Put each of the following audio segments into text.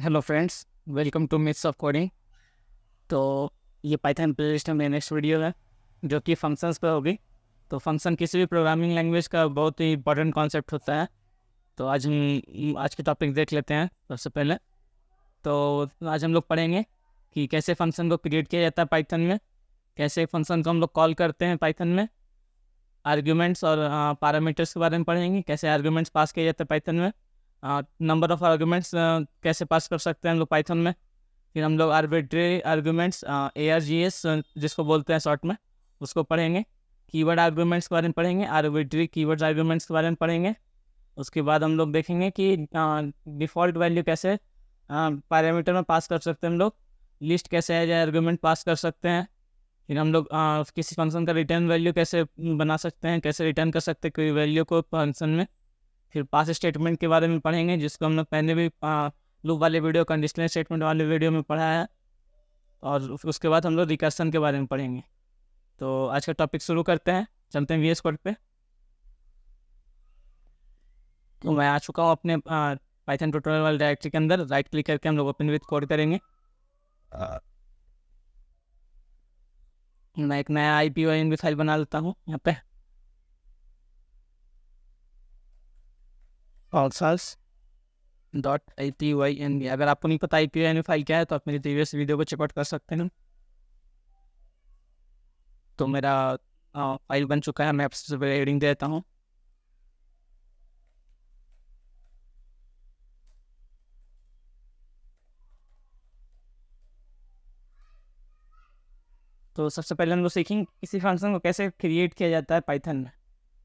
Hello friends, welcome to myths of coding. तो ये Python playlist में नेक्स्ट वीडियो है जो कि फंक्शंस पर होगी। तो फंक्शन किसी भी प्रोग्रामिंग लैंग्वेज का बहुत ही इंपॉर्टेंट कॉन्सेप्ट होता है। तो आज के टॉपिक देख लेते हैं। सबसे पहले तो आज हम लोग पढ़ेंगे कि कैसे फंक्शन को क्रिएट किया जाता है पाइथन में, कैसे फंक्शन को हम लोग कॉल करते हैं पाइथन में, आर्ग्यूमेंट्स और पैरामीटर्स के बारे में पढ़ेंगे, कैसे आर्ग्यूमेंट्स पास किए जाते हैं पाइथन में, नंबर ऑफ आर्ग्यूमेंट्स कैसे पास कर सकते हैं हम लोग पाइथन में। फिर हम लोग आर्बिट्रेरी आर्ग्यूमेंट्स ARGS जिसको बोलते हैं शॉर्ट में, उसको पढ़ेंगे। कीवर्ड आर्ग्यूमेंट्स के बारे में पढ़ेंगे, आर्बिट्रेरी कीवर्ड आर्ग्यूमेंट्स के बारे में पढ़ेंगे। उसके बाद हम लोग देखेंगे कि डिफ़ॉल्ट वैल्यू कैसे पैरामीटर में पास कर सकते हैं हम लोग, लिस्ट कैसे एज आर्ग्यूमेंट पास कर सकते हैं। फिर हम लोग किसी फंक्शन का रिटर्न वैल्यू कैसे बना सकते हैं, कैसे रिटर्न कर सकते हैं कोई वैल्यू को फंक्शन में। फिर पास स्टेटमेंट के बारे में पढ़ेंगे जिसको हम लोग पहले भी लूप वाले वीडियो, कंडीशनल स्टेटमेंट वाले वीडियो में पढ़ा है। और उसके बाद हम लोग रिकर्सन के बारे में पढ़ेंगे। तो आज का टॉपिक शुरू करते हैं, चलते हैं VS कोड पे। तो मैं आ चुका हूँ अपने पाइथन ट्यूटोरियल वाले डायरेक्टरी के अंदर। राइट क्लिक करके हम लोग ओपन विद कोड करेंगे। मैं एक नया IPYNB फाइल बना लेता हूँ यहाँ पे। .IPYNB। अगर आपको नहीं पता IPYNB फाइल क्या है तो आप मेरी प्रीवियस वीडियो को चेकआउट कर सकते हैं। तो मेरा फाइल बन चुका है, मैं सबसे पहले हेडिंग देता हूँ। तो सबसे पहले हम लोग सीखेंगे किसी फंक्शन को कैसे क्रिएट किया जाता है पाइथन में।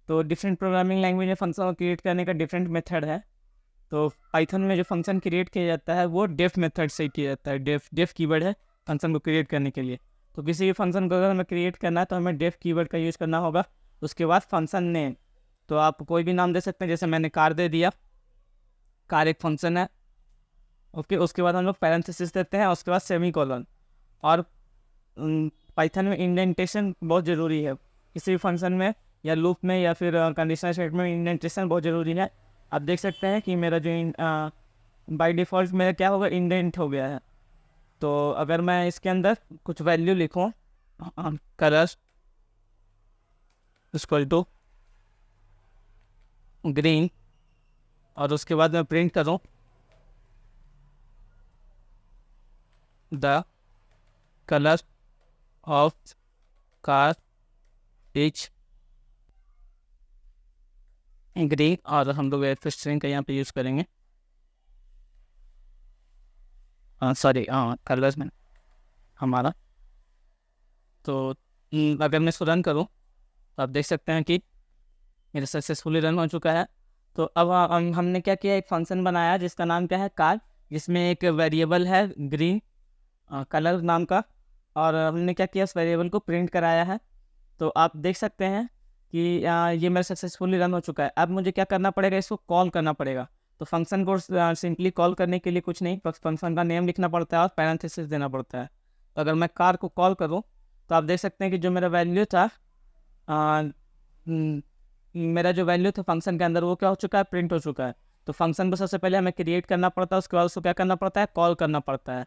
तो डिफरेंट प्रोग्रामिंग लैंग्वेज में फंक्शन को क्रिएट करने का डिफरेंट मेथड है। तो पाइथन में जो फंक्शन क्रिएट किया जाता है वो डेफ मेथड से किया जाता है। डेफ कीवर्ड है फंक्शन को क्रिएट करने के लिए। तो किसी भी फंक्शन को अगर हमें क्रिएट करना है तो हमें डेफ कीवर्ड का यूज़ करना होगा। उसके बाद फंक्शन नेम, तो आप कोई भी नाम दे सकते हैं, जैसे मैंने कार दे दिया। कार एक फंक्शन है। ओके, उसके बाद हम लोग पैरेंथेसिस देते हैं, उसके बाद सेमीकोलन। और पाइथन में इंडेंटेशन बहुत ज़रूरी है किसी भी फंक्शन में या लूप में या फिर कंडीशनल स्टेटमेंट में। इंडेंटेशन बहुत ज़रूरी है। आप देख सकते हैं कि मेरा जो बाय डिफ़ॉल्ट मेरा क्या होगा, इंडेंट हो गया है। तो अगर मैं इसके अंदर कुछ वैल्यू लिखूँ, कलर इक्वल टू ग्रीन, और उसके बाद मैं प्रिंट करूँ the colour of car is green, और हम लोग स्ट्रिंग का यहाँ पे यूज़ करेंगे। सॉरी, कलर्स में हमारा। तो अगर मैं इसको रन करूँ तो आप देख सकते हैं कि मेरा सक्सेसफुली रन हो चुका है। तो अब हमने क्या किया, एक फंक्शन बनाया जिसका नाम क्या है, कार, जिसमें एक वेरिएबल है ग्रीन कलर नाम का। और हमने क्या किया, इस वेरिएबल को प्रिंट कराया है। तो आप देख सकते हैं कि ये मेरा सक्सेसफुली रन हो चुका है। अब मुझे क्या करना पड़ेगा, इसको कॉल करना पड़ेगा। तो फंक्शन को सिंपली कॉल करने के लिए कुछ नहीं, बस फंक्शन का नेम लिखना पड़ता है और पैरेंथेसिस देना पड़ता है। तो अगर मैं कार को कॉल करूँ तो आप देख सकते हैं कि जो मेरा वैल्यू था, मेरा जो वैल्यू था फंक्शन के अंदर, वो क्या हो चुका है, प्रिंट हो चुका है। तो फंक्शन को सबसे पहले हमें क्रिएट करना पड़ता है, उसके बाद उसको क्या करना पड़ता है, कॉल करना पड़ता है।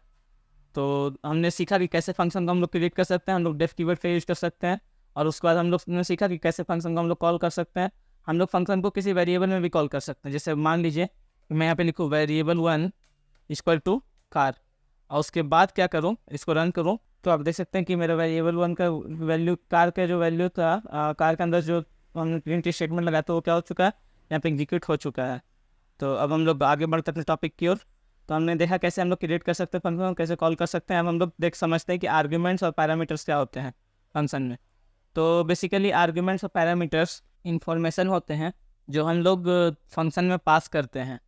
तो हमने सीखा कि कैसे फंक्शन को हम लोग क्रिएट कर सकते हैं, हम लोग डेफ कीवर्ड का यूज़ कर सकते हैं। और उसके बाद हम लोग ने सीखा कि कैसे फंक्शन को हम लोग कॉल कर सकते हैं। हम लोग फंक्शन को किसी वेरिएबल में भी कॉल कर सकते हैं। जैसे मान लीजिए कि मैं यहाँ पे लिखूँ वेरिएबल 1 इक्वल टू कार, और उसके बाद क्या करूँ, इसको रन करूँ, तो आप देख सकते हैं कि मेरा वेरिएबल 1 का वैल्यू, कार का जो वैल्यू था, कार के अंदर जो हमने प्रिंट स्टेटमेंट लगाया तो वो क्या हो चुका है, यहाँ पे एग्जीक्यूट हो चुका है। तो अब हम लोग आगे बढ़ते अपने टॉपिक की ओर। तो हमने देखा कैसे हम लोग क्रिएट कर सकते हैं फंक्शन, कैसे कॉल कर सकते हैं। अब हम लोग समझते हैं कि आर्ग्यूमेंट्स और पैरामीटर्स क्या होते हैं फंक्शन में। तो बेसिकली आर्ग्यूमेंट्स और पैरामीटर्स इंफॉर्मेशन होते हैं जो हम लोग फंक्शन में पास करते हैं।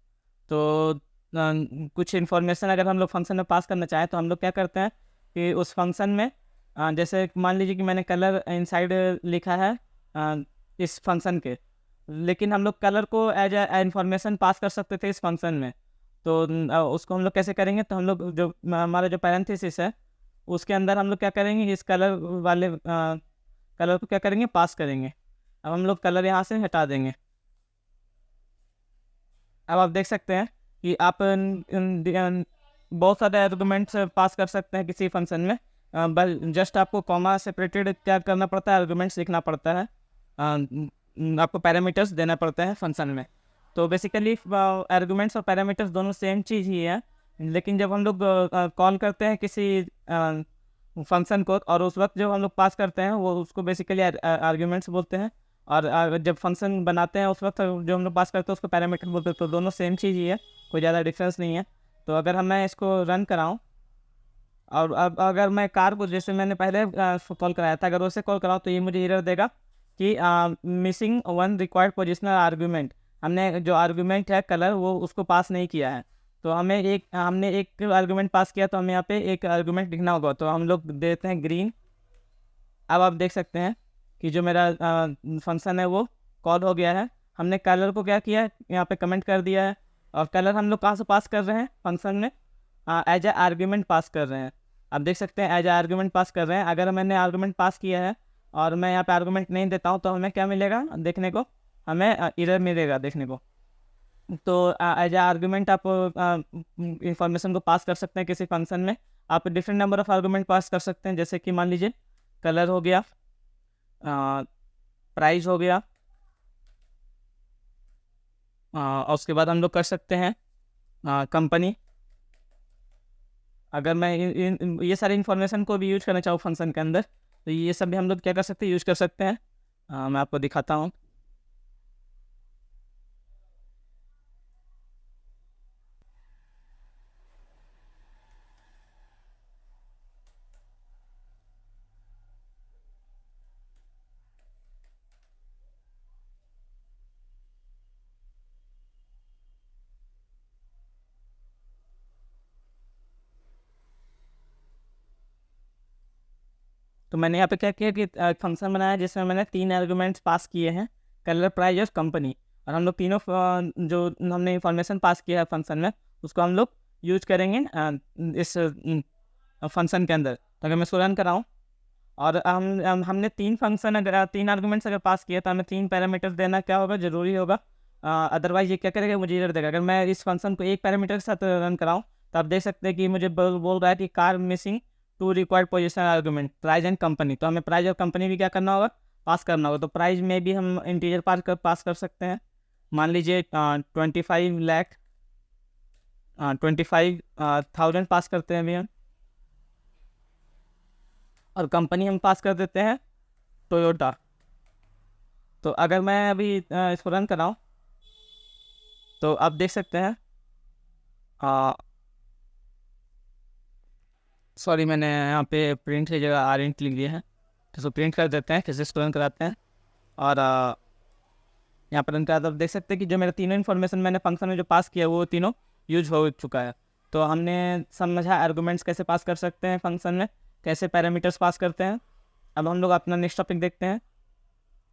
तो कुछ इन्फॉर्मेशन अगर हम लोग फंक्शन में पास करना चाहें तो हम लोग क्या करते हैं कि उस फंक्शन में जैसे मान लीजिए कि मैंने कलर इनसाइड लिखा है इस फंक्शन के, लेकिन हम लोग कलर को एज ए इन्फॉर्मेशन पास कर सकते थे इस फंक्शन में। तो उसको हम लोग कैसे करेंगे, तो हम लोग जो हमारा जो पैरेंथेसिस है उसके अंदर हम लोग क्या करेंगे, इस कलर वाले कलर को क्या करेंगे, पास करेंगे। अब हम लोग कलर यहाँ से हटा देंगे। अब आप देख सकते हैं कि आप बहुत सारे आर्गूमेंट्स पास कर सकते हैं किसी फंक्शन में, बस जस्ट आपको कॉमा सेपरेटेड क्या करना पड़ता है, आर्गूमेंट्स लिखना पड़ता है, आपको पैरामीटर्स देना पड़ता है फंक्शन में। तो बेसिकली आर्गूमेंट्स और पैरामीटर्स दोनों सेम चीज़ ही है, लेकिन जब हम लोग कॉल करते हैं किसी फंक्शन को, और उस वक्त जो हम लोग पास करते हैं वो उसको बेसिकली आर्गूमेंट्स बोलते हैं, और जब फंक्शन बनाते हैं उस वक्त जो हम लोग पास करते हैं उसको पैरामीटर बोलते हैं। तो दोनों सेम चीज़ ही है, कोई ज़्यादा डिफरेंस नहीं है। तो अगर मैं इसको रन कराऊँ, और अब अगर मैं कार को जैसे मैंने पहले कॉल कराया था, अगर उसे कॉल कराऊँ तो ये मुझे एरर देगा कि missing one required positional argument. हमने जो आर्गूमेंट है कलर वो उसको पास नहीं किया है, तो हमने एक आर्गूमेंट पास किया, तो हमें यहाँ पे एक आर्गूमेंट लिखना होगा। तो हम लोग देते हैं ग्रीन। अब आप देख सकते हैं कि जो मेरा फंक्शन है वो कॉल हो गया है। हमने कलर को क्या किया है, यहाँ पे कमेंट कर दिया है, और कलर हम लोग कहाँ से पास कर रहे हैं, फंक्शन में एज ए आर्गूमेंट पास कर रहे हैं। आप देख सकते हैं एज ए आर्गूमेंट पास कर रहे हैं। अगर मैंने आर्गूमेंट पास किया है और मैं यहाँ पे आर्गूमेंट नहीं देता हूँ, तो हमें क्या मिलेगा देखने को, हमें एरर मिलेगा देखने को। तो एज ए आर्गूमेंट आप इंफॉर्मेशन को पास कर सकते हैं किसी फंक्शन में। आप डिफरेंट नंबर ऑफ आर्गूमेंट पास कर सकते हैं, जैसे कि मान लीजिए कलर हो गया, प्राइस हो गया, और उसके बाद हम लोग कर सकते हैं कंपनी। अगर मैं ये सारी इन्फॉर्मेशन को भी यूज करना चाहूँ फंक्शन के अंदर, तो ये सब भी हम लोग क्या कर सकते हैं, यूज कर सकते हैं। मैं आपको दिखाता हूँ। तो मैंने यहाँ पे क्या किया कि फंक्शन बनाया जिसमें मैंने 3 आर्गूमेंट्स पास किए हैं, कलर, प्राइस और कंपनी। और हम लोग तीनों जो हमने इंफॉर्मेशन पास किया है फंक्शन में, उसको हम लोग यूज करेंगे इस फंक्शन के अंदर। तो अगर मैं इसको रन कराऊँ, और हमने 3 फंक्शन अगर 3 आर्गूमेंट्स अगर पास किए, तो हमें 3 पैरामीटर्स देना क्या होगा, ज़रूरी होगा। अदरवाइज ये क्या करेगा, मुझे एरर देगा। अगर मैं इस फंक्शन को एक पैरामीटर के साथ रन कराऊँ, तो आप देख सकते हैं कि मुझे बोल रहा है कि car missing 2 required positional argument, price and company. तो हमें प्राइस और कंपनी भी क्या करना होगा, पास करना होगा। तो प्राइस में भी हम इंटीजर पास कर सकते हैं। मान लीजिए 25,000 पास करते हैं अभी हम। और कंपनी हम पास कर देते हैं टोयोटा। तो अगर मैं अभी इसको रन कराऊँ, तो आप देख सकते हैं, सॉरी मैंने यहाँ पे प्रिंट की जगह आरेंट लिख दिया है, तो इसको प्रिंट कर देते हैं, फिर से इसको रन कराते हैं। और यहाँ पर रन करा, तो आप देख सकते हैं कि जो मेरे तीनों इन्फॉर्मेशन मैंने फंक्शन में जो पास किया वो तीनों यूज हो चुका है। तो हमने समझा आर्गूमेंट्स कैसे पास कर सकते हैं फंक्शन में, कैसे पैरामीटर्स पास करते हैं। अब हम लोग अपना नेक्स्ट टॉपिक देखते हैं,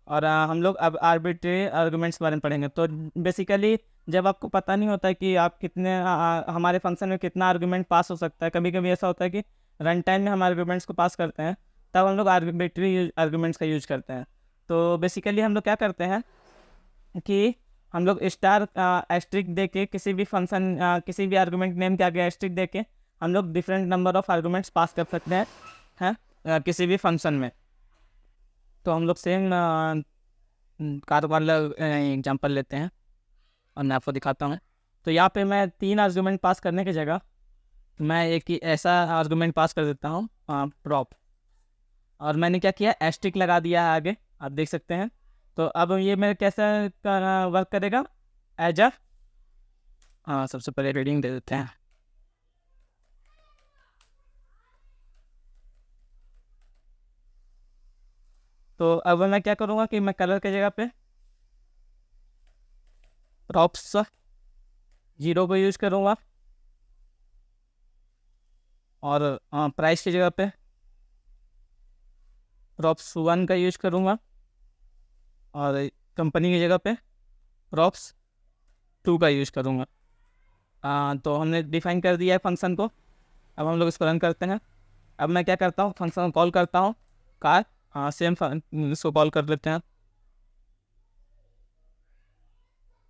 और हम लोग अब आर्बिट्रेरी आर्गूमेंट्स के बारे में पढ़ेंगे। तो बेसिकली जब आपको पता नहीं होता है कि आप कितने हमारे फंक्शन में कितना आर्गूमेंट पास हो सकता है, कभी कभी ऐसा होता है कि रन टाइम में हम आर्गूमेंट्स को पास करते हैं, तब हम लोग आर्बिट्रेरी आर्गूमेंट्स का यूज करते हैं। तो बेसिकली हम लोग क्या करते हैं कि हम लोग स्टार एस्ट्रिक दे के किसी भी फंक्शन किसी भी आर्गूमेंट नेम के आगे एस्ट्रिक दे के हम लोग डिफरेंट नंबर ऑफ आर्गूमेंट्स पास कर सकते हैं किसी भी फंक्शन में। तो हम लोग सेम कार वाला एग्जाम्पल लेते हैं, और मैं आपको दिखाता हूँ। तो यहाँ पे मैं 3 आर्गूमेंट पास करने की जगह मैं एक ही ऐसा आर्गूमेंट पास कर देता हूँ, प्रॉप। और मैंने क्या किया, एस्ट्रिक लगा दिया है आगे, आप देख सकते हैं। तो अब ये मेरे कैसे वर्क करेगा, एज अ सबसे पहले रीडिंग दे देते हैं। तो अब मैं क्या करूँगा कि मैं कलर की जगह पे प्रॉप्स 0 को यूज करूँगा, और प्राइस की जगह पे प्रॉप्स 1 का यूज करूँगा, और कंपनी की जगह पे प्रॉप्स 2 का यूज करूँगा। तो हमने डिफाइन कर दिया है फंक्शन को। अब हम लोग इसको रन करते हैं। अब मैं क्या करता हूँ, फंक्शन को कॉल करता हूँ, कार सेम इसको कॉल कर लेते हैं।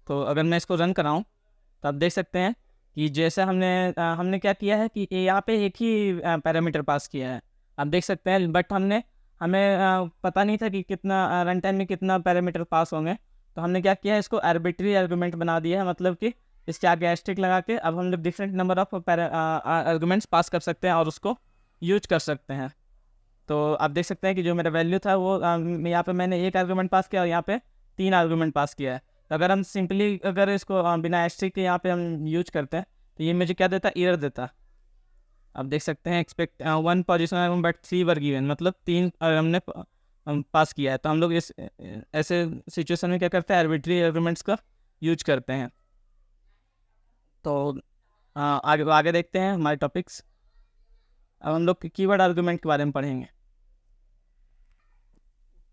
तो अगर मैं इसको रन कराऊँ, तो आप देख सकते हैं कि जैसे हमने क्या किया है कि यहाँ पे एक ही पैरामीटर पास किया है, आप देख सकते हैं, बट हमें पता नहीं था कि कितना रन टाइम में कितना पैरामीटर पास होंगे। तो हमने क्या किया है, इसको आर्बिट्री आर्गूमेंट बना दिया है, मतलब कि इसके आगे एस्ट्रिक लगा के अब हम लोग डिफरेंट नंबर ऑफ आर्गूमेंट्स पास कर सकते हैं और उसको यूज कर सकते हैं। तो आप देख सकते हैं कि जो मेरा वैल्यू था वो यहाँ पे मैंने एक आर्गूमेंट पास किया और यहाँ पे 3 आर्गूमेंट पास किया है। तो अगर हम सिंपली अगर इसको बिना एस्ट्रिक के यहाँ पे हम यूज करते हैं तो ये मुझे क्या देता, एरर देता। आप देख सकते हैं expect 1 position but 3 were given, मतलब 3 हमने पास किया है। तो हम लोग इस ऐसे सिचुएशन में क्या करते हैं, आर्बिट्री आर्गूमेंट्स का यूज करते हैं। तो आगे आगे देखते हैं हमारे टॉपिक्स। अब हम लोग कीवर्ड आर्गूमेंट के बारे में पढ़ेंगे।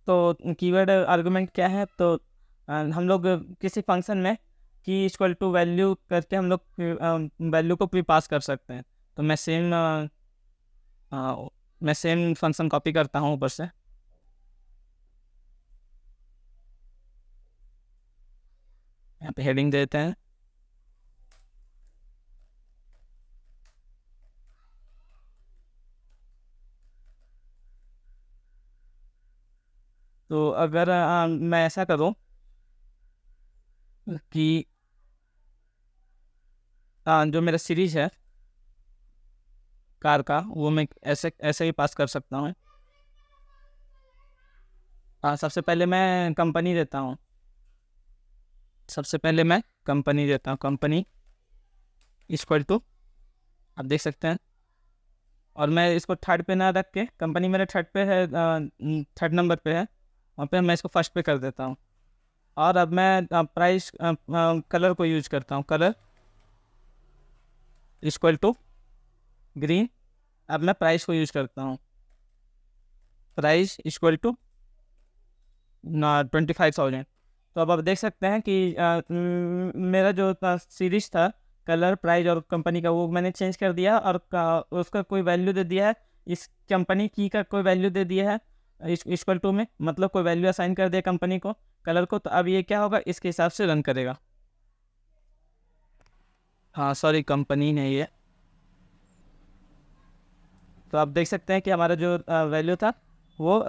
तो कीवर्ड आर्गूमेंट क्या है, तो हम लोग किसी फंक्शन में की इक्वल टू वैल्यू करके हम लोग वैल्यू को भी पास कर सकते हैं। तो मैं सेम फंक्शन कॉपी करता हूँ ऊपर से। यहाँ पे हेडिंग देते हैं। तो अगर मैं ऐसा करूँ कि जो मेरा सीरीज है कार का, वो मैं ऐसे ऐसे ही पास कर सकता हूँ। सबसे पहले मैं कंपनी देता हूँ। कंपनी इक्वल टू, आप देख सकते हैं, और मैं इसको थर्ड पे ना रख के, कंपनी मेरे थर्ड पे है, थर्ड नंबर पे है, वहाँ पे मैं इसको फर्स्ट पे कर देता हूँ। और अब मैं प्राइस कलर को यूज करता हूँ, कलर इक्वल टू ग्रीन। अब मैं प्राइस को यूज करता हूँ, प्राइस इक्वल टू 25,000। तो अब आप देख सकते हैं कि मेरा जो सीरीज था कलर, प्राइस और कंपनी का, वो मैंने चेंज कर दिया और उसका कोई वैल्यू दे दिया है, इस कंपनी की का कोई वैल्यू दे दिया है इक्वल टू में, मतलब कोई वैल्यू असाइन कर दिया कंपनी को, कलर को। तो अब ये क्या होगा, इसके हिसाब से रन करेगा। हाँ सॉरी, कंपनी नहीं है। तो आप देख सकते हैं कि हमारा जो वैल्यू था वो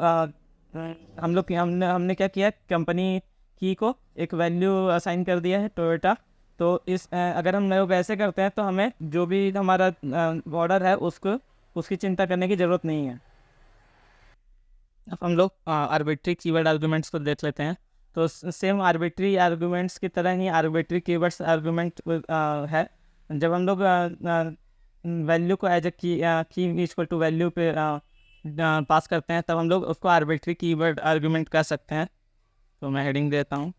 हम लोग हमने क्या किया, कंपनी की को एक वैल्यू असाइन कर दिया है, टोयोटा। तो अगर हम लोग ऐसे करते हैं तो हमें जो भी हमारा ऑर्डर है उसकी चिंता करने की ज़रूरत नहीं है। अब हम लोग आर्बिट्री कीवर्ड आर्गूमेंट्स को देख लेते हैं। तो सेम आर्बिट्री आर्गूमेंट्स की तरह ही आर्बिट्री कीवर्ड्स आर्गूमेंट है। जब हम लोग वैल्यू को एज ए की इक्वल टू वैल्यू पे पास करते हैं, तब हम लोग उसको आर्बिट्री कीवर्ड आर्गूमेंट कर सकते हैं। तो मैं हेडिंग देता हूँ।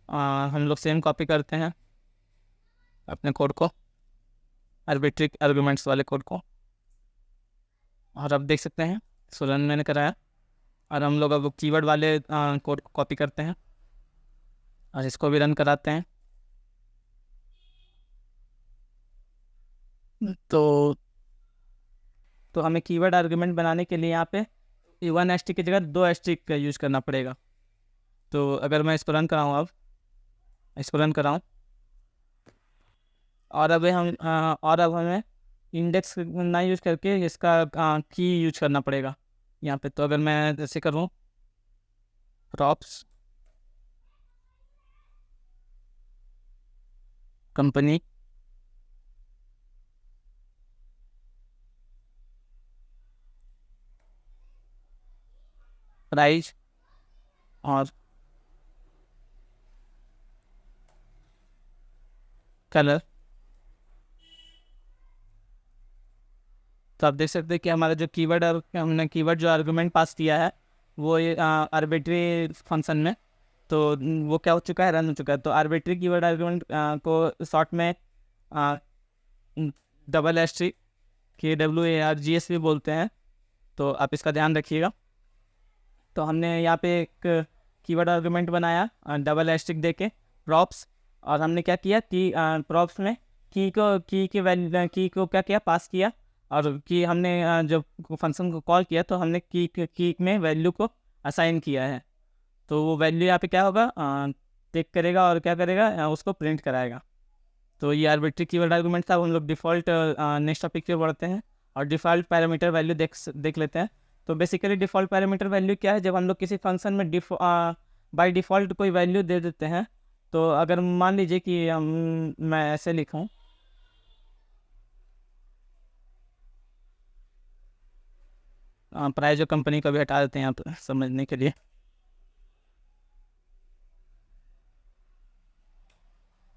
हम लोग सेम कॉपी करते हैं अपने कोड को, आर्बिट्री आर्गूमेंट्स वाले कोड को, और अब देख सकते हैं सो रन मैंने कराया। और हम लोग अब कीवर्ड वाले कोड को कॉपी करते हैं और इसको भी रन कराते हैं। तो हमें कीवर्ड आर्गूमेंट बनाने के लिए यहाँ पे 1 एस्ट्रिक की जगह 2 एस्ट्रिक का यूज़ करना पड़ेगा। तो अगर मैं इसको रन कराऊँ, अब इसको रन कराऊँ, और अब हमें इंडेक्स ना यूज़ करके इसका की यूज करना पड़ेगा यहाँ पे। तो अगर मैं जैसे करूँ प्रॉप्स कंपनी प्राइस और कलर, तो आप देख सकते हैं कि हमारा जो कीवर्ड और हमने कीवर्ड जो आर्गूमेंट पास किया है वो ये आर्बिट्री फंक्शन में, तो वो क्या हो चुका है, रन हो चुका है। तो आर्बिट्री कीवर्ड आर्गूमेंट को शॉर्ट में डबल एस्ट्रिक KWARGS भी बोलते हैं। तो आप इसका ध्यान रखिएगा। तो हमने यहाँ पे एक कीवर्ड आर्गूमेंट बनाया डबल एस्ट्रिक देके प्रॉप्स, और हमने क्या किया कि प्रॉप्स में की को क्या किया, पास किया, और की हमने जब फंक्शन को कॉल किया तो हमने की में वैल्यू को असाइन किया है। तो वो वैल्यू यहाँ पे क्या होगा, टेक करेगा और क्या करेगा, उसको प्रिंट कराएगा। तो ये आर्बिट्री कीवर्ड आर्गुमेंट था। अब हम लोग डिफ़ॉल्ट नेक्स्ट टॉपिक पे बढ़ते हैं और डिफ़ॉल्ट पैरामीटर वैल्यू देख लेते हैं। तो बेसिकली डिफ़ॉल्ट पैरामीटर वैल्यू क्या है, जब हम लोग किसी फंक्शन में बाय डिफ़ॉल्ट कोई वैल्यू दे देते हैं। तो अगर मान लीजिए कि मैं ऐसे लिखूँ, प्राइस जो कंपनी को भी हटा देते हैं यहाँ पर समझने के लिए।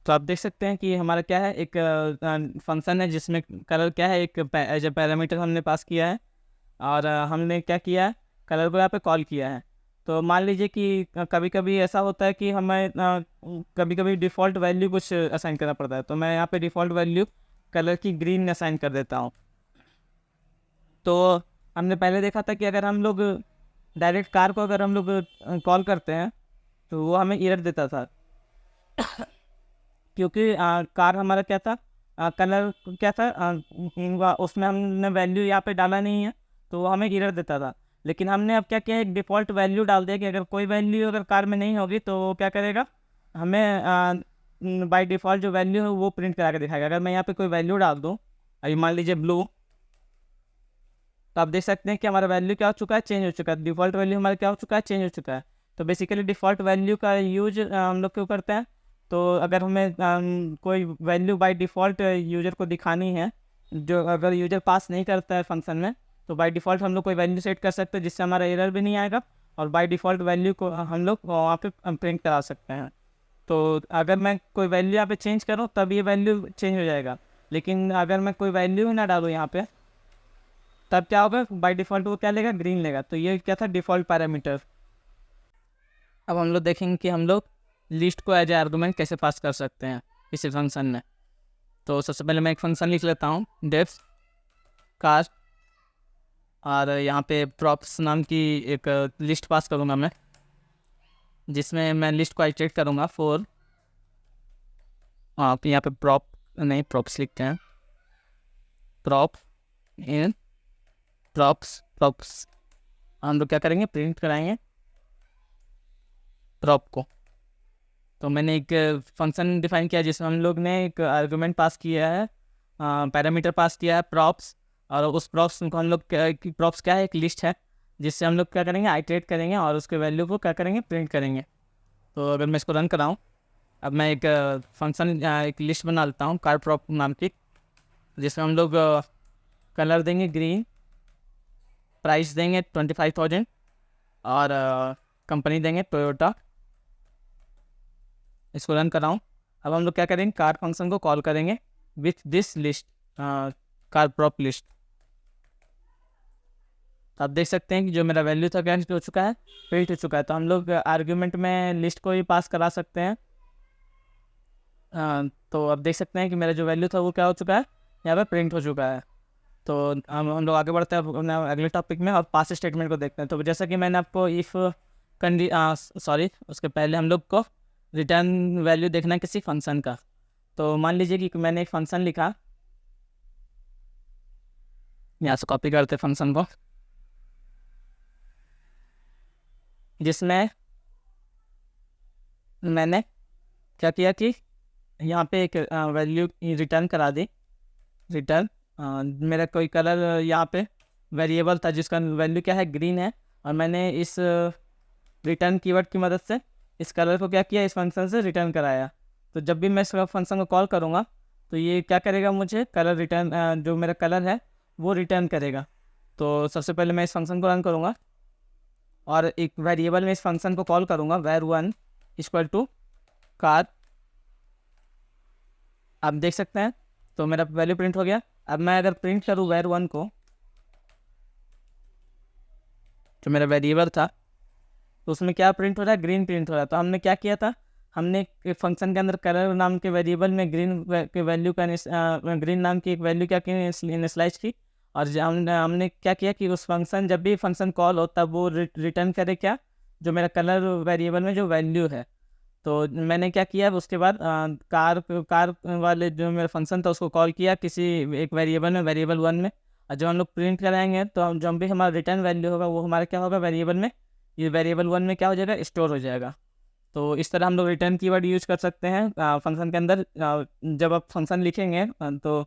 तो आप देख सकते हैं कि हमारा क्या है, एक फंक्शन है जिसमें कलर क्या है, एक एज ए पैरामीटर हमने पास किया है और हमने क्या किया है, कलर को यहाँ पे कॉल किया है। तो मान लीजिए कि कभी कभी ऐसा होता है कि हमें कभी कभी डिफ़ॉल्ट वैल्यू कुछ असाइन करना पड़ता है। तो मैं यहाँ पे डिफ़ॉल्ट वैल्यू कलर की ग्रीन असाइन कर देता हूँ। तो हमने पहले देखा था कि अगर हम लोग डायरेक्ट कार को अगर हम लोग कॉल करते हैं तो वो हमें एरर देता था, क्योंकि कार हमारा क्या था, कलर क्या था, उसमें हमने वैल्यू यहाँ पे डाला नहीं है, तो वो हमें एरर देता था। लेकिन हमने अब क्या किया, एक डिफ़ॉल्ट वैल्यू डाल दिया कि अगर कोई वैल्यू अगर कार में नहीं होगी तो वो क्या करेगा, हमें बाय डिफ़ॉल्ट जो वैल्यू है वो प्रिंट करा के दिखाएगा। अगर मैं यहाँ पे कोई वैल्यू डाल दूँ, अभी मान लीजिए ब्लू, तो आप देख सकते हैं कि हमारा वैल्यू क्या हो चुका है, चेंज हो चुका है। डिफ़ॉल्ट वैल्यू हमारा क्या हो चुका है, चेंज हो चुका है। तो बेसिकली डिफ़ॉल्ट वैल्यू का यूज हम लोग क्यों करते हैं, तो अगर हमें कोई वैल्यू बाय डिफ़ॉल्ट यूज़र को दिखानी है, जो अगर यूज़र पास नहीं करता है फंक्शन में, तो बाय डिफ़ॉल्ट हम लोग कोई वैल्यू सेट कर सकते हैं जिससे हमारा एरर भी नहीं आएगा और बाय डिफ़ॉल्ट वैल्यू को हम लोग वहाँ पे प्रिंट करा सकते हैं। तो अगर मैं कोई वैल्यू यहाँ पे चेंज करूँ तब ये वैल्यू चेंज हो जाएगा, लेकिन अगर मैं कोई वैल्यू ही ना डालूँ यहाँ पे, तब क्या होगा, बाय डिफ़ॉल्ट वो क्या लेगा, ग्रीन लेगा। तो ये क्या था, डिफ़ॉल्ट पैरामीटर। अब हम लोग देखेंगे कि हम लोग लिस्ट को एज ए आर्गूमेंट कैसे पास कर सकते हैं किसी फंक्शन में। तो सबसे पहले मैं एक फंक्शन लिख लेता हूँ, डेफ कार, और यहाँ पे प्रॉप्स नाम की एक लिस्ट पास करूँगा मैं, जिसमें मैं लिस्ट को आइटरेट करूँगा फॉर, आप यहाँ पे प्रॉप नहीं प्रॉप्स लिखते हैं, प्रॉप इन प्रॉप्स हम लोग क्या करेंगे, प्रिंट कराएंगे प्रॉप को। तो मैंने एक फंक्शन डिफाइन किया जिसमें हम लोग ने एक आर्गुमेंट पास किया है, पैरामीटर पास किया है प्रॉप्स, और उस प्रॉप्स को हम लोग प्रॉप्स क्या है, एक लिस्ट है जिससे हम लोग क्या करेंगे, आइटरेट करेंगे और उसके वैल्यू को क्या करेंगे, प्रिंट करेंगे। तो अगर मैं इसको रन कराऊँ, अब मैं एक फंक्शन एक लिस्ट बना लेता हूँ कार प्रॉप नाम की, जिसमें हम लोग कलर देंगे ग्रीन, प्राइस देंगे 25,000 और कंपनी देंगे टोयोटा। इसको रन कराऊँ। अब हम लोग क्या करेंगे, कार फंक्शन को कॉल करेंगे with this list, car prop list. तो आप देख सकते हैं कि जो मेरा वैल्यू था क्या हो चुका है, प्रिंट हो चुका है। तो हम लोग आर्ग्यूमेंट में लिस्ट को ही पास करा सकते हैं। तो अब देख सकते हैं कि मेरा जो वैल्यू था वो क्या हो चुका है, यहाँ पे प्रिंट हो चुका है। तो हम लोग आगे बढ़ते हैं अपने अगले टॉपिक में और पास स्टेटमेंट को देखते हैं। तो जैसा कि मैंने आपको इफ़ उसके पहले हम लोग को रिटर्न वैल्यू देखना है किसी फंक्शन का। तो मान लीजिए कि मैंने एक फंक्शन लिखा, यहाँ से कॉपी करते फंक्शन को, जिसमें मैंने क्या किया कि यहाँ पे एक वैल्यू रिटर्न करा दी, रिटर्न मेरा कोई कलर यहाँ पे वेरिएबल था जिसका वैल्यू क्या है, ग्रीन है, और मैंने इस रिटर्न कीवर्ड की मदद से इस कलर को क्या किया, इस फंक्शन से रिटर्न कराया। तो जब भी मैं इस फंक्शन को कॉल करूँगा तो ये क्या करेगा, मुझे कलर रिटर्न, जो मेरा कलर है वो रिटर्न करेगा। तो सबसे पहले मैं इस फंक्शन को रन करूँगा और एक वेरिएबल में इस फंक्शन को कॉल करूँगा, var1 इक्वल टू कार। आप देख सकते हैं तो मेरा वैल्यू प्रिंट हो गया। अब मैं अगर प्रिंट करूँ var1 को, जो मेरा वेरिएबल था, तो उसमें क्या प्रिंट हो रहा है, ग्रीन प्रिंट हो रहा है। तो हमने क्या किया था, हमने एक फंक्शन के अंदर कलर नाम के वेरिएबल में ग्रीन के वैल्यू का ग्रीन नाम की एक वैल्यू क्या की, इनिशियलाइज की, और हमने क्या किया कि उस फंक्शन, जब भी फंक्शन कॉल हो तब वो रिटर्न करे क्या, जो मेरा कलर वेरिएबल में जो वैल्यू है। तो मैंने क्या किया, उसके बाद कार वाले जो मेरा फंक्शन था उसको कॉल किया किसी एक वेरिएबल में, वेरिएबल 1 में, और जब हम लोग प्रिंट कराएंगे तो हम जब भी हमारा रिटर्न वैल्यू होगा वो हमारा क्या होगा, वेरिएबल में, ये वेरिएबल 1 में क्या हो जाएगा, स्टोर हो जाएगा। तो इस तरह हम लोग रिटर्न कीवर्ड यूज कर सकते हैं फंक्शन के अंदर। जब आप फंक्शन लिखेंगे तो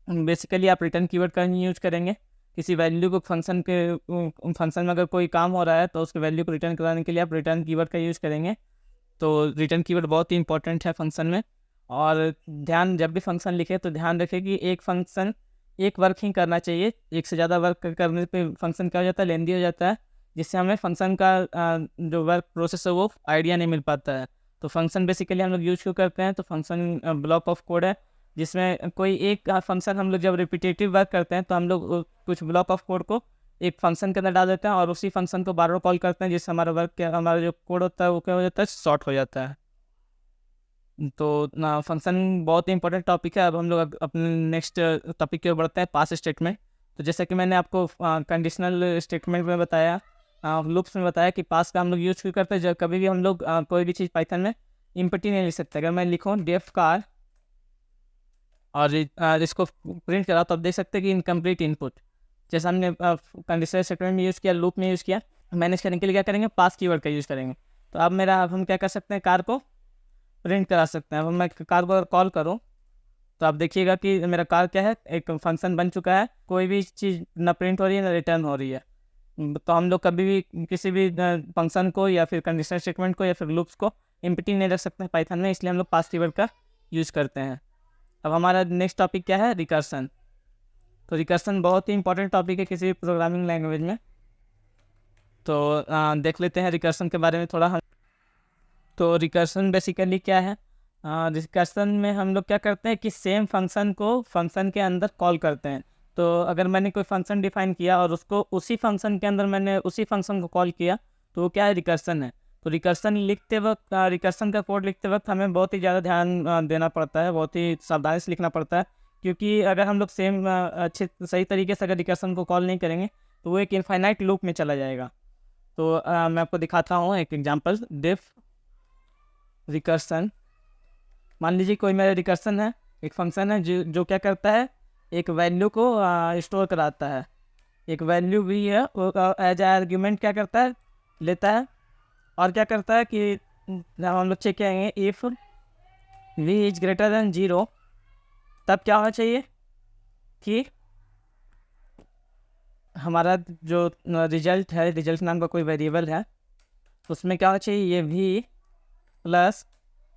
बेसिकली आप रिटर्न कीवर्ड का ही यूज करेंगे। किसी वैल्यू को फंक्शन में अगर कोई काम हो रहा है तो उसके वैल्यू को रिटर्न कराने के लिए आप रिटर्न कीवर्ड का यूज़ करेंगे। तो रिटर्न कीवर्ड बहुत ही इंपॉर्टेंट है फंक्शन में। और जब भी फंक्शन लिखे तो ध्यान रखें कि एक फंक्शन एक वर्क ही करना चाहिए। एक से ज़्यादा वर्क करने पे फंक्शन क्या हो जाता है, लेंदी हो जाता है, जिससे हमें फंक्शन का जो वर्क प्रोसेस है वो आइडिया नहीं मिल पाता है। तो फंक्शन बेसिकली हम लोग यूज क्यों करते हैं, तो फंक्शन ब्लॉक ऑफ कोड है जिसमें कोई एक फंक्शन हम लोग जब रिपीटेटिव वर्क करते हैं तो हम लोग कुछ ब्लॉक ऑफ कोड को एक फंक्शन के अंदर डाल देते हैं और उसी फंक्शन को बार बार कॉल करते हैं, जिससे हमारा जो कोड होता है वो क्या हो जाता है, शॉर्ट हो जाता है। तो ना फंक्शन बहुत ही इंपॉर्टेंट टॉपिक है। अब हम लोग अपने नेक्स्ट टॉपिक की ओर बढ़ते हैं, पास स्टेटमेंट। तो जैसा कि मैंने आपको कंडीशनल स्टेटमेंट में बताया, लूप्स में बताया कि पास का हम लोग यूज क्यों करते हैं। जब कभी भी हम लोग कोई भी चीज़ पाइथन में इम्पटी नहीं लिख सकते। अगर मैं लिखूँ डेफ कार और इसको प्रिंट करा तो आप देख सकते हैं कि इनकम्प्लीट इनपुट। जैसे हमने कंडीशनल स्टेटमेंट में यूज़ किया, लूप में यूज़ किया, मैनेज करने के लिए क्या करेंगे, पास कीवर्ड का यूज़ करेंगे। तो अब हम क्या कर सकते हैं, कार को प्रिंट करा सकते हैं। अब मैं कार को कॉल करूँ तो आप देखिएगा कि मेरा कार क्या है, एक फंक्शन बन चुका है। कोई भी चीज़ ना प्रिंट हो रही है ना रिटर्न हो रही है। तो हम लोग कभी भी किसी भी फंक्शन को या फिर कंडीशनल स्टेटमेंट को या फिर लूप्स को एम्प्टी नहीं रख सकते हैं पाइथन में, इसलिए हम लोग पास कीवर्ड का यूज़ करते हैं। अब हमारा नेक्स्ट टॉपिक क्या है, रिकर्सन। तो रिकर्सन बहुत ही इंपॉर्टेंट टॉपिक है किसी भी प्रोग्रामिंग लैंग्वेज में। तो देख लेते हैं रिकर्सन के बारे में थोड़ा हम। तो रिकर्सन बेसिकली क्या है, रिकर्सन में हम लोग क्या करते हैं कि सेम फंक्शन को फंक्शन के अंदर कॉल करते हैं। तो अगर मैंने कोई फंक्शन डिफाइन किया और उसको उसी फंक्शन के अंदर मैंने उसी फंक्शन को कॉल किया तो वो क्या है, रिकर्सन है। तो रिकर्सन लिखते वक्त रिकर्सन का कोड लिखते वक्त हमें बहुत ही ज़्यादा ध्यान देना पड़ता है, बहुत ही सावधानी से लिखना पड़ता है। क्योंकि अगर हम लोग सेम अच्छे सही तरीके से अगर रिकर्सन को कॉल नहीं करेंगे तो वो एक इनफाइनाइट लूप में चला जाएगा। तो मैं आपको दिखाता हूँ एक एग्जांपल, डिफ रिकर्सन। मान लीजिए कोई मेरा रिकर्सन है, एक फंक्शन है जो क्या करता है, एक वैल्यू को स्टोर कराता है। एक वैल्यू भी है वो एज ए आर्ग्यूमेंट क्या करता है, लेता है। और क्या करता है कि हम लोग चेक करेंगे if v is greater than 0, तब क्या होना चाहिए कि हमारा जो रिजल्ट है, रिजल्ट नाम का कोई वेरिएबल है, उसमें क्या होना चाहिए, ये v प्लस।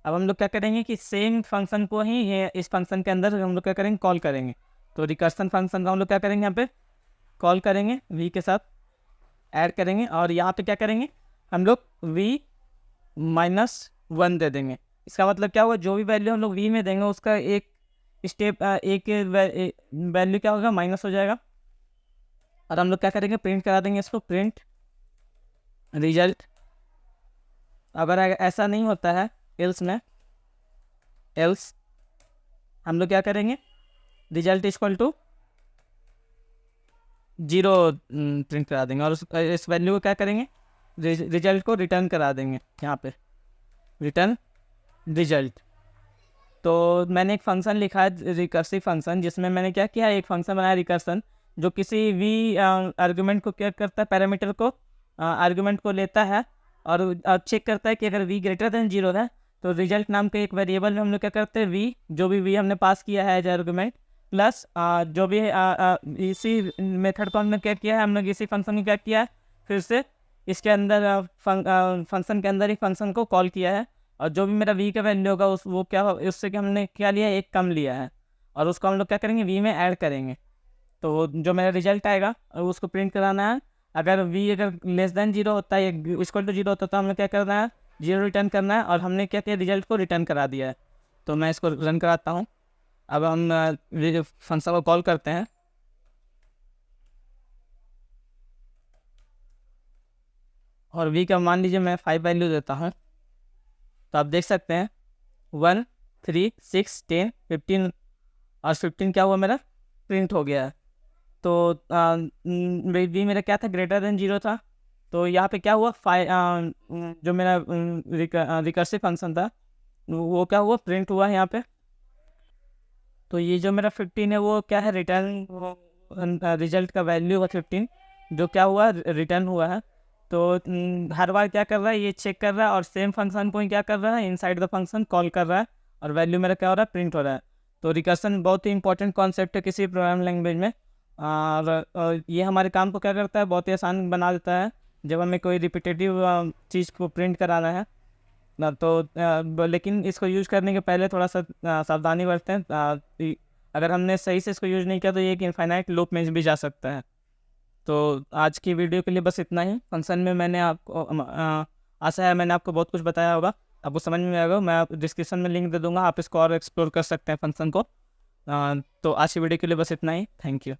अब हम लोग क्या करेंगे कि सेम फंक्शन को ही ये इस फंक्शन के अंदर हम लोग क्या करेंगे, कॉल करेंगे। तो रिकर्सन फंक्शन का हम लोग क्या करेंगे, यहाँ पे कॉल करेंगे, v के साथ ऐड करेंगे और यहाँ पे क्या करेंगे, हम लोग v-1 दे देंगे। इसका मतलब क्या हुआ, जो भी वैल्यू हम लोग v में देंगे उसका एक स्टेप एक वैल्यू क्या होगा, माइनस हो जाएगा। और हम लोग क्या करेंगे, प्रिंट करा देंगे इसको, प्रिंट रिजल्ट। अगर ऐसा नहीं होता है एल्स हम लोग क्या करेंगे, रिजल्ट इक्वल टू 0 प्रिंट करा देंगे और इस वैल्यू को क्या करेंगे, रिजल्ट को रिटर्न करा देंगे, यहाँ पे रिटर्न रिजल्ट। तो मैंने एक फंक्शन लिखा है रिकर्सिव फंक्शन, जिसमें मैंने क्या किया, एक फंक्शन बनाया रिकर्सन, जो किसी भी आर्गुमेंट को क्या करता है, पैरामीटर को आर्गुमेंट को लेता है और चेक करता है कि अगर v ग्रेटर देन 0 है तो रिजल्ट नाम के एक वेरिएबल में हम लोग क्या करते हैं, v जो भी v हमने पास किया है एज आर्गुमेंट प्लस जो भी इसी मेथड को हमने क्या किया है, हम लोग इसी फंक्शन में क्या किया है, फिर से इसके अंदर फंक्शन के अंदर ही फंक्शन को कॉल किया है। और जो भी मेरा v का वैल्यू होगा वो क्या उससे कि हमने क्या लिया, एक कम लिया है और उसको हम लोग क्या करेंगे, v में ऐड करेंगे। तो जो मेरा रिजल्ट आएगा उसको प्रिंट कराना है। अगर v अगर लेस देन 0 होता है, इक्वल टू 0 होता है, तो हमें क्या करना है, 0 रिटर्न करना है। और हमने क्या किया, रिजल्ट को रिटर्न करा दिया है। तो मैं इसको रन कराता हूँ। अब हम फंक्शन को कॉल करते हैं और v का मान लीजिए मैं 5 वैल्यू देता हूँ। तो आप देख सकते हैं 1 3 6 10 15 और 15 क्या हुआ, मेरा प्रिंट हो गया है। तो v मेरा क्या था, ग्रेटर देन 0 था। तो यहाँ पे क्या हुआ, जो मेरा रिकर्सिव फंक्शन था वो क्या हुआ, प्रिंट हुआ है यहाँ पे। तो ये जो मेरा 15 है वो क्या है, रिटर्न रिजल्ट का वैल्यू हुआ 15, जो क्या हुआ, रिटर्न हुआ है। तो हर बार क्या कर रहा है, ये चेक कर रहा है और सेम फंक्शन को ही क्या कर रहा है, इनसाइड द फंक्शन कॉल कर रहा है और वैल्यू मेरा क्या हो रहा है, प्रिंट हो रहा है। तो रिकर्सन बहुत ही इंपॉर्टेंट कॉन्सेप्ट है किसी प्रोग्राम लैंग्वेज में। और ये हमारे काम को क्या करता है, बहुत ही आसान बना देता है जब हमें कोई रिपीटेटिव चीज़ को प्रिंट कराना है ना। तो लेकिन इसको यूज़ करने के पहले थोड़ा सा सावधानी बरतें। अगर हमने सही से इसको यूज़ नहीं किया तो ये एक इनफाइनाइट लूप में भी जा सकता है। तो आज की वीडियो के लिए बस इतना ही। फंक्शन में मैंने आपको आशा है मैंने आपको बहुत कुछ बताया होगा, आपको समझ में आएगा। मैं डिस्क्रिप्शन में लिंक दे दूँगा, आप इसको और एक्सप्लोर कर सकते हैं फंक्शन को। तो आज की वीडियो के लिए बस इतना ही। Thank you.